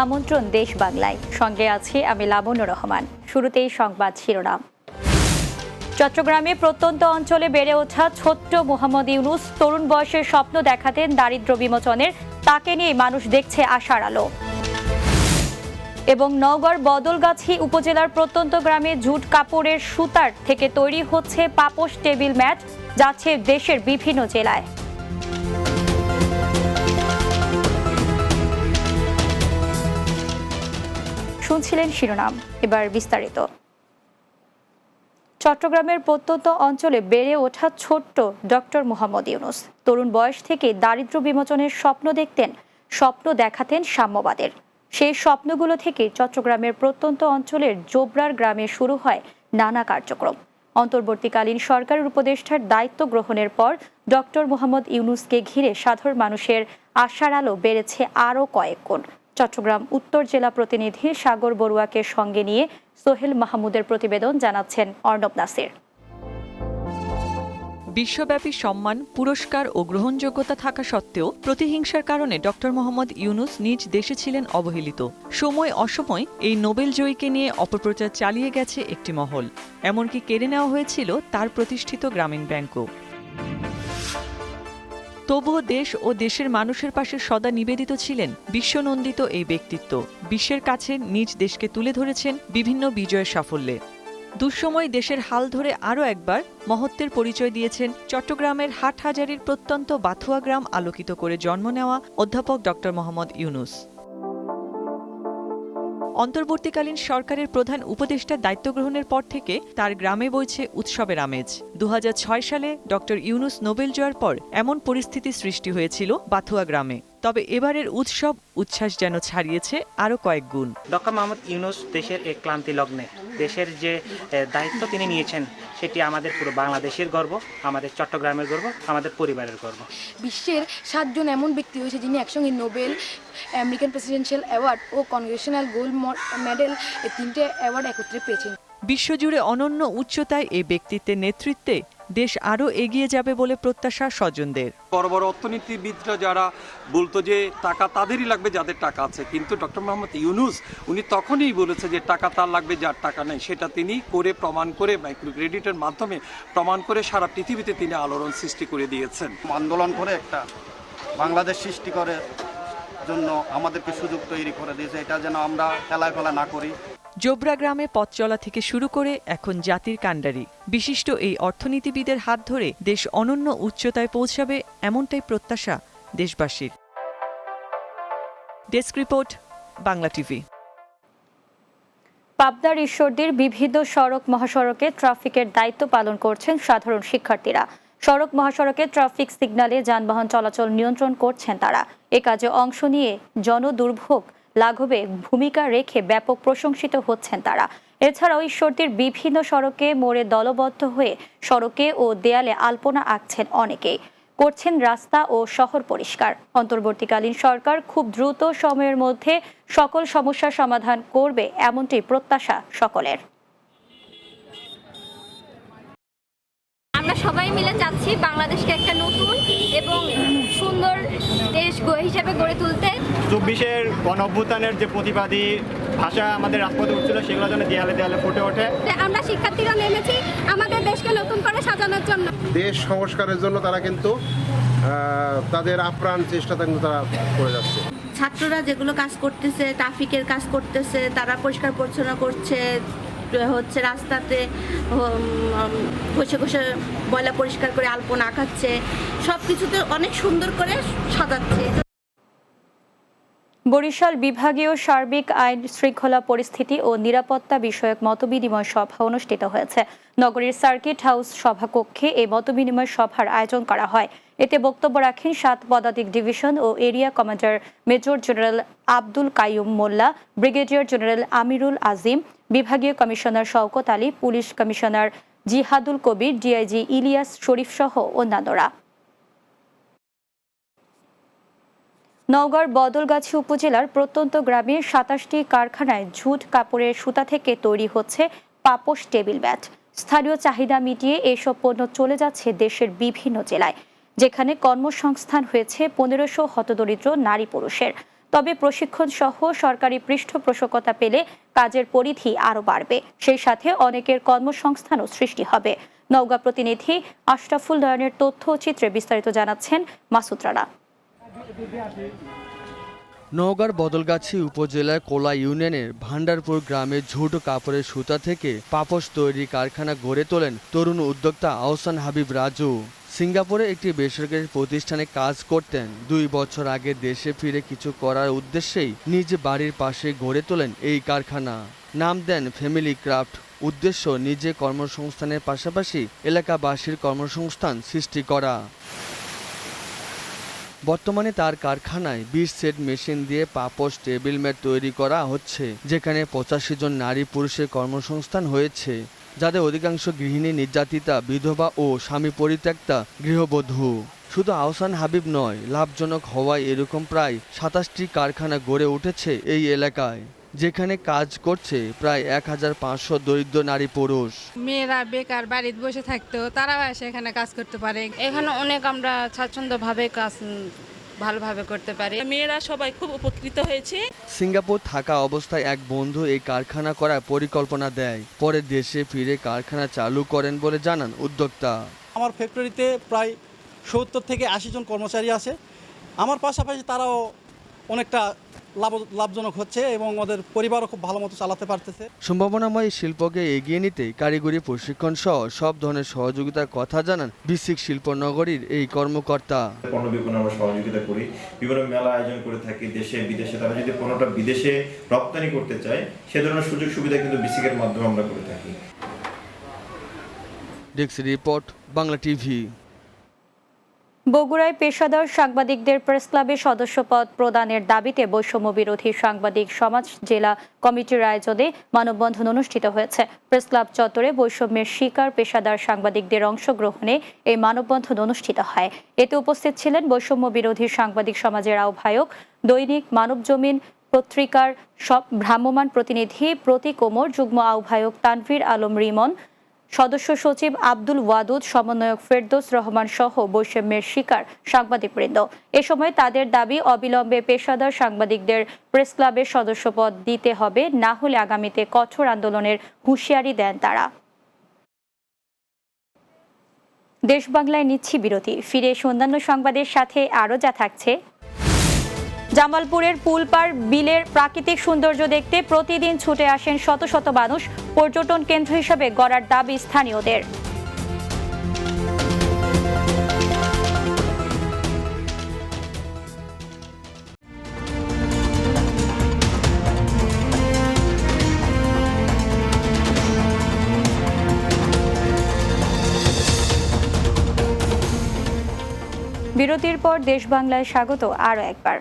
আমন্ত্রণ দেশ বাংলায়, সঙ্গে আছি আমি লাবণ্য রহমান। শুরুতেই সংবাদ শিরোনাম। চট্টগ্রামে প্রত্যন্ত অঞ্চলে বেড়ে ওঠা ছোট্ট মোহাম্মদ ইউনুস তরুণ বয়সের স্বপ্ন দেখাতেন দারিদ্র্য বিমোচনের, তাকে নিয়ে মানুষ দেখছে আশার আলো। এবং নওগাঁর বদলগাছি উপজেলার প্রত্যন্ত গ্রামে জুট কাপড়ের সুতার থেকে তৈরি হচ্ছে পাপোশ টেবিল ম্যাট, যাচ্ছে দেশের বিভিন্ন জেলায়। শুনছিলেন শিরোনাম, এবার বিস্তারিত। চট্টগ্রামের প্রত্যন্ত অঞ্চলে বেড়ে ওঠা ছোট্ট ডক্টর মোহাম্মদ ইউনুস তরুণ বয়স থেকে দারিদ্র্য বিমোচনের স্বপ্ন দেখতেন, স্বপ্ন দেখাতেন সাম্যবাদের। সেই স্বপ্নগুলো থেকে চট্টগ্রামের প্রত্যন্ত অঞ্চলের জোবরার গ্রামে শুরু হয় নানা কার্যক্রম। অন্তর্বর্তীকালীন সরকারের উপদেষ্টার দায়িত্ব গ্রহণের পর ডক্টর মোহাম্মদ ইউনুসকে ঘিরে সাধারণ মানুষের আশার আলো বেড়েছে আরও কয়েক গুণ। চট্টগ্রাম উত্তর জেলা প্রতিনিধি সাগর বড়ুয়াকে সঙ্গে নিয়ে সোহেল মাহমুদের প্রতিবেদন, জানাচ্ছেন অর্ণব নাসির। বিশ্বব্যাপী সম্মান, পুরস্কার ও গ্রহণযোগ্যতা থাকা সত্ত্বেও প্রতিহিংসার কারণে ডক্টর মোহাম্মদ ইউনুস নিজ দেশে ছিলেন অবহেলিত। সময় অসময় এই নোবেল জয়ীকে নিয়ে অপপ্রচার চালিয়ে গেছে একটি মহল, এমনকি কেড়ে নেওয়া হয়েছিল তার প্রতিষ্ঠিত গ্রামীণ ব্যাংকও। তবুও দেশ ও দেশের মানুষের পাশে সদা নিবেদিত ছিলেন বিশ্বনন্দিত এই ব্যক্তিত্ব। বিশ্বের কাছে নিজ দেশকে তুলে ধরেছেন বিভিন্ন বিজয়ের সাফল্যে। দুঃসময় দেশের হাল ধরে আরও একবার মহত্বের পরিচয় দিয়েছেন চট্টগ্রামের হাটহাজারীর প্রত্যন্ত বাথুয়া গ্রাম আলোকিত করে জন্ম নেওয়া অধ্যাপক ডক্টর মোহাম্মদ ইউনুস। অন্তর্বর্তীকালীন সরকারের প্রধান উপদেষ্টার দায়িত্ব গ্রহণের পর থেকে তার গ্রামে বইছে উৎসবের আমেজ। 2006 সালে ডক্টর ইউনুস নোবেল জয়ের পর এমন পরিস্থিতি সৃষ্টি হয়েছিল বাথুয়া গ্রামে। তবে এবারের উৎসব উচ্ছ্বাস যেন ছাড়িয়েছে আরও কয়েক গুণ। ডক্টর মোহাম্মদ ইউনুস দেশের এক ক্লান্তি লগ্নে দেশের যে দায়িত্ব তিনি নিয়েছেন, সেটি আমাদের পুরো বাংলাদেশের গর্ব, আমাদের চট্টগ্রামের গর্ব, আমাদের পরিবারের গর্ব। বিশ্বের 7 জন এমন ব্যক্তি হয়েছে যিনি একসঙ্গে নোবেল, আমেরিকান প্রেসিডেন্সিয়াল অ্যাওয়ার্ড ও কংগ্রেশনাল গোল্ড মেডেল, এই 3টে অ্যাওয়ার্ড একত্রে পেয়েছেন। বিশ্বজুড়ে অনন্য উচ্চতায় এই ব্যক্তিত্বের নেতৃত্বে দেশ আরও এগিয়ে যাবে বলে প্রত্যাশা স্বজনদের। বড় বড় অর্থনীতিবিদরা যারা বলতো যে টাকা তাদেরই লাগবে যাদের টাকা আছে, কিন্তু ডক্টর মোহাম্মদ ইউনুস উনি তখনই বলেছে যে টাকা তার লাগবে যার টাকা নেই। সেটা তিনি করে প্রমাণ করে মাইক্রো ক্রেডিটের মাধ্যমে প্রমাণ করে সারা পৃথিবীতে তিনি আলোড়ন সৃষ্টি করে দিয়েছেন। আন্দোলন করে একটা বাংলাদেশ সৃষ্টি করার জন্য আমাদেরকে সুযোগ তৈরি করে দিয়েছে, এটা যেন আমরা হেলাফেলা না করি। জোবরা গ্রামে পথ চলা থেকে শুরু করে এখন জাতির কাণ্ডারি বিশিষ্ট এই অর্থনীতিবিদের হাত ধরে দেশ অনন্য উচ্চতায় পৌঁছাবে, এমনটাই প্রত্যাশা দেশবাসীর। Desk report, Bangla TV. পাবনার ঈশ্বরদীর বিভিন্ন সড়ক মহাসড়কে ট্রাফিকের দায়িত্ব পালন করছেন সাধারণ শিক্ষার্থীরা। সড়ক মহাসড়কে ট্রাফিক সিগন্যালে যানবাহন চলাচল নিয়ন্ত্রণ করছেন তারা। এ কাজে অংশ নিয়ে জনদুর্ভোগ লাঘবে ভূমিকা রেখে ব্যাপক প্রশংসিত হচ্ছেন তারা। এছাড়াও ঈশ্বরদীর বিভিন্ন সড়কে মোড়ে দলবদ্ধ হয়ে সড়কে ও দেয়ালে আলপনা আঁকছেন অনেকেই, করছেন রাস্তা ও শহর পরিষ্কার। অন্তর্বর্তীকালীন সরকার খুব দ্রুত সময়ের মধ্যে সকল সমস্যার সমাধান করবে, এমনটি প্রত্যাশা সকলের। আমরা সবাই মিলে চাচ্ছি বাংলাদেশকে একটা নতুন এবং সুন্দর দেশ হিসেবে গড়ে তুলতে। 24-এর গণঅভ্যুত্থানের যে প্রতিবাদী ভাষা আমাদের রাজপথে উঠছিল, সেগুলো যেন দেয়ালে দেয়ালে ফুটে ওঠে। আমরা শিক্ষার্থীরা নেমেছি আমাদের দেশকে নতুন করে সাজানোর জন্য। দেশ সংস্কারের জন্য তারা কিন্তু তাদের আপ্রাণ চেষ্টা তারা করে যাচ্ছে। ছাত্ররা যেগুলো কাজ করতেছে, ট্রাফিকের কাজ করতেছে, তারা পরিষ্কার পরিচ্ছন্ন করছে, হচ্ছে রাস্তাতে ঘষে ঘষে ময়লা পরিষ্কার করে আলপনা আঁকাচ্ছে, সবকিছুতে অনেক সুন্দর করে সাজাচ্ছে। বরিশাল বিভাগীয় সার্বিক আইন শৃঙ্খলা পরিস্থিতি ও নিরাপত্তা বিষয়ক মতবিনিময় সভা অনুষ্ঠিত হয়েছে। নগরীর সার্কিট হাউস সভাকক্ষে এই মতবিনিময় সভার আয়োজন করা হয়। এতে বক্তব্য রাখেন 7 পদাতিক ডিভিশন ও area commander major general Abdul Kaiyum Mollah, brigadier general Amirul Azim, বিভাগীয় commissioner Shawkat Ali, police commissioner Jihadul Kabir, DIG Ilias Sharif সহ অন্যান্যরা। নওগাঁর বদলগাছি উপজেলার প্রত্যন্ত গ্রামে 27টি কারখানায় ঝুট কাপড়ের সুতা থেকে তৈরি হচ্ছে পাপোশ টেবিল ম্যাট। স্থানীয় চাহিদা মিটিয়ে এসব পণ্য চলে যাচ্ছে দেশের বিভিন্ন জেলায়, যেখানে কর্মসংস্থান হয়েছে 1500 হতদরিদ্র নারী পুরুষের। তবে প্রশিক্ষণ সহ সরকারি পৃষ্ঠপোষকতা পেলে কাজের পরিধি আরও বাড়বে, সেই সাথে অনেকের কর্মসংস্থানও সৃষ্টি হবে। নওগাঁ প্রতিনিধি আশরাফুল নয়নের তথ্য চিত্রে বিস্তারিত জানাচ্ছেন মাসুদ রানা। নওগাঁর বদলগাছি উপজেলার কোলা ইউনিয়নের ভান্ডারপুর গ্রামে ঝুট কাপড়ের সুতা থেকে পাপোশ তৈরি কারখানা গড়ে তোলেন তরুণ উদ্যোক্তা আহসান হাবিব রাজু। সিঙ্গাপুরে একটি বেসরকারি প্রতিষ্ঠানে কাজ করতেন। 2 বছর আগে দেশে ফিরে কিছু করার উদ্দেশ্যেই নিজ বাড়ির পাশে গড়ে তোলেন এই কারখানা। নাম দেন ফ্যামিলি ক্রাফট। উদ্দেশ্য নিজে কর্মসংস্থানের পাশাপাশি এলাকাবাসীর কর্মসংস্থান সৃষ্টি করা। বর্তমানে তার কারখানায় 20 সেট মেশিন দিয়ে পাপোশ টেবিল ম্যাট তৈরি করা হচ্ছে, যেখানে 85 জন নারী পুরুষের কর্মসংস্থান হয়েছে, যাদের অধিকাংশ গৃহিণী, নির্যাতিতা, বিধবা ও স্বামী পরিত্যক্তা গৃহবধূ। শুধু আহসান হাবিব নয়, লাভজনক হওয়ায় এরকম প্রায় 27টি কারখানা গড়ে উঠেছে এই এলাকায়, যেখানে কাজ করছে প্রায় 1500 দরিদ্র নারী পুরুষ। মেয়েরা বেকার বাড়িতে বসে থাকতো, তারাও এসে এখানে কাজ করতে পারে। এখানে অনেক আমরা স্বাচ্ছন্দ্যভাবে কাজ ভালোভাবে করতে পারি। মেয়েরা সবাই খুব উপকৃত হয়েছে। সিঙ্গাপুর থাকা অবস্থায় এক বন্ধু এই কারখানা করার পরিকল্পনা দেয়, পরে দেশে ফিরে কারখানা চালু করেন বলে জানান উদ্যোক্তা। আমার ফ্যাক্টরিতে প্রায় 70 থেকে 80 জন কর্মচারী আছে। আমার পাশাপাশি তারাও অনেকটা লাভজনক হচ্ছে এবং ওদের পরিবারও খুব ভালো মতো চালাতে পারতেছে। সম্ভাবনাময় শিল্পকে এগিয়ে নিতে কারিগরি প্রশিক্ষণ সহ সব ধরনের সহযোগিতার কথা জানান বিসিক শিল্পনগরীর এই কর্মকর্তা। পণ্য বিপণন আমরা সহযোগিতা করি, বিভিন্ন মেলা আয়োজন করে থাকি দেশে বিদেশে। তারা যদি পণ্যটা বিদেশে রপ্তানি করতে চায়, সে ধরনের সুযোগ সুবিধা কিন্তু বিসিকের মাধ্যমে আমরা করে থাকি। Desk report, Bangla TV. বগুড়ায় পেশাদার সাংবাদিকদের প্রেস ক্লাবে সদস্যপদ প্রদানের দাবিতে বৈষম্য বিরোধী সাংবাদিক সমাজ জেলা কমিটির আয়োজনে মানববন্ধন অনুষ্ঠিত হয়েছে। প্রেস ক্লাব চত্বরে বৈষম্যের শিকার পেশাদার সাংবাদিকদের অংশগ্রহণে এই মানববন্ধন অনুষ্ঠিত হয়। এতে উপস্থিত ছিলেন বৈষম্য বিরোধী সাংবাদিক সমাজের আহ্বায়ক, দৈনিক মানবজমিন পত্রিকার ভ্রাম্যমাণ প্রতিনিধি প্রতীক ওমর, যুগ্ম আহ্বায়ক তানভীর আলম রিমন, সদস্য সচিব আব্দুল ওয়াদুদ, সমন্বয়ক ফেরদৌস রহমান সহ বৈষম্যের শিকার সাংবাদিকবৃন্দ। এ সময় তাদের দাবি, অবিলম্বে পেশাদার সাংবাদিকদের প্রেস ক্লাবের সদস্যপদ দিতে হবে, না হলে আগামীতে কঠোর আন্দোলনের হুঁশিয়ারি দেন তারা। দেশ বাংলায় নিচ্ছি বিরতি, ফিরে এসে অন্যান্য সংবাদের সাথে আরও যা থাকছে। জামালপুরের পুলপাড় বিলের প্রাকৃতিক সৌন্দর্য দেখতে প্রতিদিন ছুটে আসেন শত শত মানুষ। পর্যটন কেন্দ্র হিসেবে গড়ার দাবি স্থানীয়দের। বিরতির পর দেশ বাংলায় স্বাগত আরও একবার।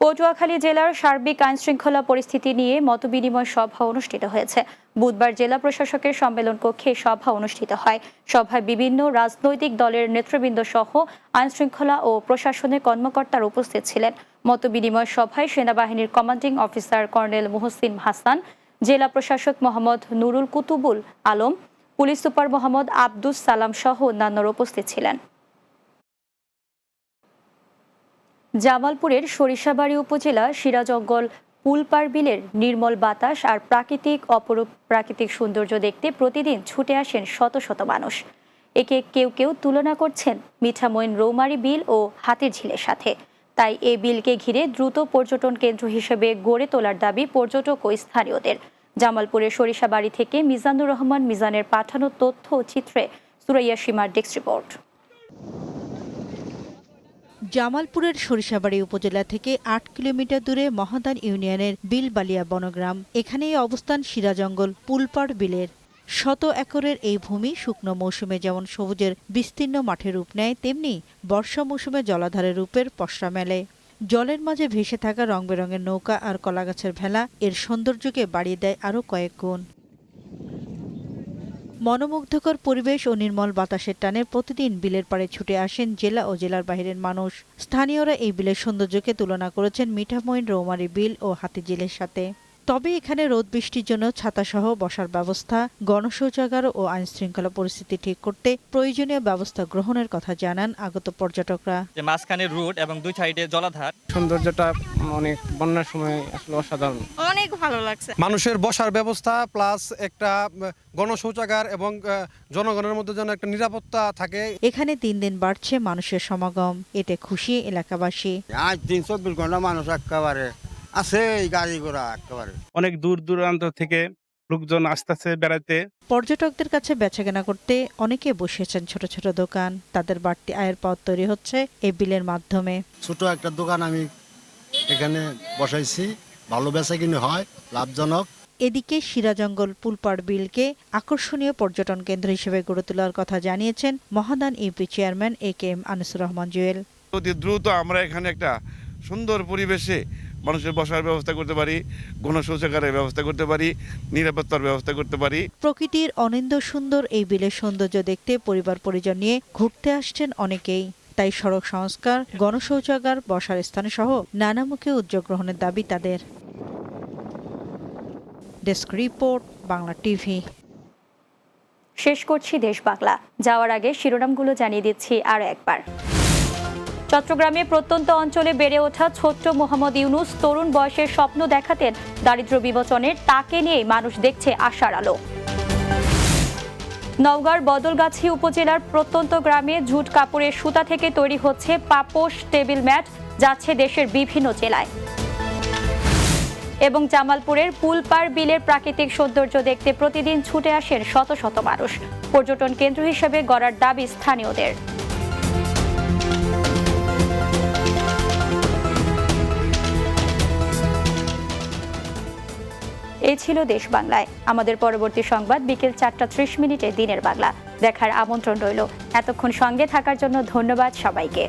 পটুয়াখালী জেলার সার্বিক আইনশৃঙ্খলা পরিস্থিতি নিয়ে মতবিনিময় সভা অনুষ্ঠিত হয়েছে। বুধবার জেলা প্রশাসকের সম্মেলন কক্ষে সভা অনুষ্ঠিত হয়। সভায় বিভিন্ন রাজনৈতিক দলের নেতৃবৃন্দ সহ আইনশৃঙ্খলা ও প্রশাসনের কর্মকর্তারা উপস্থিত ছিলেন। মতবিনিময় সভায় সেনাবাহিনীর commanding officer colonel Muhsin Hasan, জেলা প্রশাসক মোহাম্মদ নুরুল কুতুবুল আলম, পুলিশ সুপার মোহাম্মদ আব্দুস সালাম সহ অন্যান্যরা উপস্থিত ছিলেন। জামালপুরের সরিষাবাড়ি উপজেলা সিরাজঙ্গল পুলপাড় বিলের নির্মল বাতাস আর অপরূপ প্রাকৃতিক সৌন্দর্য দেখতে প্রতিদিন ছুটে আসেন শত শত মানুষ। একে কেউ কেউ তুলনা করছেন মিঠামইন রৌমারী বিল ও হাতির ঝিলের সাথে। তাই এই বিলকে ঘিরে দ্রুত পর্যটন কেন্দ্র হিসেবে গড়ে তোলার দাবি পর্যটক ও স্থানীয়দের। জামালপুরের সরিষাবাড়ি থেকে মিজানুর রহমান মিজানের পাঠানো তথ্য ও চিত্রে সুরাইয়া সীমার ডেস্ক রিপোর্ট। জামালপুরের সরিষাবাড়ি উপজেলা থেকে ৮ কিলোমিটার দূরে মহাদান ইউনিয়নের বিলবালিয়া বনগ্রাম। এখানেই অবস্থান সিরাজঙ্গল পুলপাড় বিলের। শত একরের এই ভূমি শুকনো মৌসুমে যেমন সবুজের বিস্তীর্ণ মাঠের রূপ নেয়, তেমনি বর্ষা মৌসুমে জলাধারের রূপের পসরা মেলে। জলের মাঝে ভেসে থাকা রং বেরঙের নৌকা আর কলাগাছের ভেলা এর সৌন্দর্যকে বাড়িয়ে দেয় আরও কয়েক গুণ। মনোমুগ্ধকর পরিবেশ ও নির্মল বাতাসের টানে প্রতিদিন বিলের পাড়ে ছুটে আসেন জেলা ও জেলার বাইরের মানুষ। স্থানীয়রা এই বিলের সৌন্দর্যকে তুলনা করেছেন মিঠামইন রৌমারী বিল ও হাতিঝিলের সাথে। তবে এখানে রোদ বৃষ্টির জন্য ছাতাসহ বসার ব্যবস্থা, গণশৌচাগার ও আইনশৃঙ্খলা পরিস্থিতি ঠিক করতে প্রয়োজনীয় ব্যবস্থা গ্রহণের কথা জানান আগত পর্যটকরা। মাঝখানে রোড এবং দুই সাইডে জলাধার, সৌন্দর্যটা অনেক বন্যার সময় আসলে অসাধারণ, অনেক ভালো লাগছে। মানুষের বসার ব্যবস্থা প্লাস একটা গণশৌচাগার এবং জনগণের মধ্যে যেন একটা নিরাপত্তা থাকে। এখানে দিন দিন বাড়ছে মানুষের সমাগম, এতে খুশি এলাকাবাসী। আজ 3-24 ঘন্টা মানুষ একেবারে আছে, গাড়ি ঘোড়া একেবারে। অনেক দূর দূরান্ত থেকে লোকজন আসতেছে বেড়াতে। পর্যটকদের কাছে বেচাকেনা করতে অনেকে বসেছেন ছোট ছোট দোকান। তাদের বাড়তি আয়ের পথ তৈরি হচ্ছে এই বিলের মাধ্যমে। ছোট একটা দোকান আমি এখানে বসাইছি, ভালো বেচাকিনি হয়, লাভজনক। এদিকে সিরাজঙ্গল পুলপাড় বিলকে আকর্ষণীয় পর্যটন কেন্দ্র হিসেবে গড়ে তোলার কথা জানিয়েছেন Mohadan UP chairman AKM Anisur Rahman Jewel. অতি দ্রুত আমরা এখানে একটা সুন্দর পরিবেশে মানুষের বসার ব্যবস্থা করতে পারি, গণশৌচাগারের ব্যবস্থা করতে পারি, নিরাপত্তার ব্যবস্থা করতে পারি। প্রকৃতির অনিন্দ্য সুন্দর এই বিলের সৌন্দর্য দেখতে পরিবার পরিজন নিয়ে ঘুরতে আসছেন অনেকেই। তাই সড়ক সংস্কার, গণশৌচাগার, বসার স্থান সহ নানামুখী উদ্যোগ গ্রহণের দাবি তাদের। Desk report, Bangla TV. শেষ করছি দেশ বাংলা। যাওয়ার আগে শিরোনামগুলো জানিয়ে দিচ্ছি আরও একবার। চট্টগ্রামে প্রত্যন্ত অঞ্চলে বেড়ে ওঠা ছোট্ট মোহাম্মদ ইউনুস তরুণ বয়সের স্বপ্ন দেখাতেন দারিদ্র বিমোচনের, তাকে নিয়েই মানুষ দেখছে আশার আলো। নওগাঁর বদলগাছি উপজেলার প্রত্যন্ত গ্রামে ঝুট কাপড়ের সুতা থেকে তৈরি হচ্ছে পাপোশ টেবিল ম্যাট, যাচ্ছে দেশের বিভিন্ন জেলায়। এবং জামালপুরের পুলপাড় বিলের প্রাকৃতিক সৌন্দর্য দেখতে প্রতিদিন ছুটে আসেন শত শত মানুষ। পর্যটন কেন্দ্র হিসেবে গড়ার দাবি স্থানীয়দের। এই ছিল দেশ বাংলায়। আমাদের পরবর্তী সংবাদ বিকেল 4:30 দিনের বাংলা দেখার আমন্ত্রণ রইল। এতক্ষণ সঙ্গে থাকার জন্য ধন্যবাদ সবাইকে।